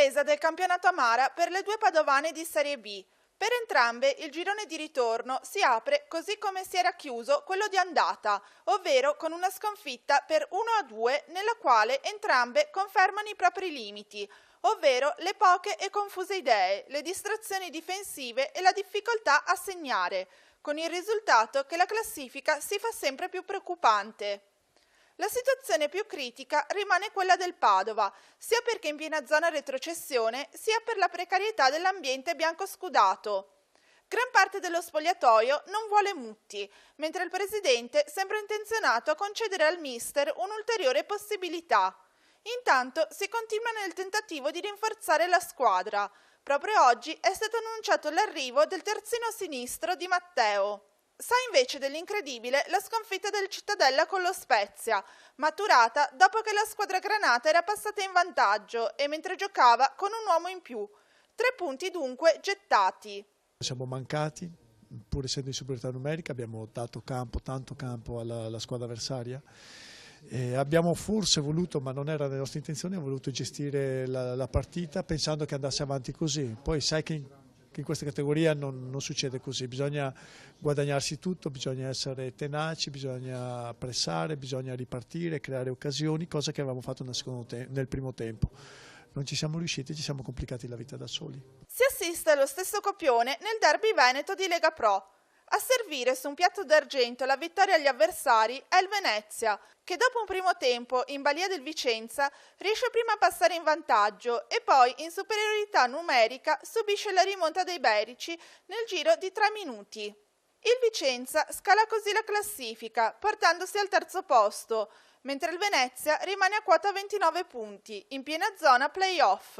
ripresa del campionato Amara per le due padovane di Serie B. Per entrambe il girone di ritorno si apre così come si era chiuso quello di andata, ovvero con una sconfitta per 1-2 nella quale entrambe confermano i propri limiti, ovvero le poche e confuse idee, le distrazioni difensive e la difficoltà a segnare, con il risultato che la classifica si fa sempre più preoccupante. La situazione più critica rimane quella del Padova, sia perché in piena zona retrocessione, sia per la precarietà dell'ambiente biancoscudato. Gran parte dello spogliatoio non vuole Mutti, mentre il presidente sembra intenzionato a concedere al mister un'ulteriore possibilità. Intanto si continua nel tentativo di rinforzare la squadra. Proprio oggi è stato annunciato l'arrivo del terzino sinistro Di Matteo. Sa invece dell'incredibile la sconfitta del Cittadella con lo Spezia, maturata dopo che la squadra granata era passata in vantaggio e mentre giocava con un uomo in più. 3 punti dunque gettati. Siamo mancati, pur essendo in superiorità numerica, abbiamo dato tanto campo alla squadra avversaria. Abbiamo forse voluto, ma non era nelle nostre intenzioni, abbiamo voluto gestire la partita pensando che andasse avanti così. Poi sai che in questa categoria non succede così, bisogna guadagnarsi tutto, bisogna essere tenaci, bisogna pressare, bisogna ripartire, creare occasioni, cosa che avevamo fatto nel primo tempo. Non ci siamo riusciti, ci siamo complicati la vita da soli. Si assiste allo stesso copione nel derby veneto di Lega Pro. A servire su un piatto d'argento la vittoria agli avversari è il Venezia, che dopo un primo tempo in balia del Vicenza riesce prima a passare in vantaggio e poi in superiorità numerica subisce la rimonta dei Berici nel giro di 3 minuti. Il Vicenza scala così la classifica, portandosi al terzo posto, mentre il Venezia rimane a quota 29 punti, in piena zona play-off.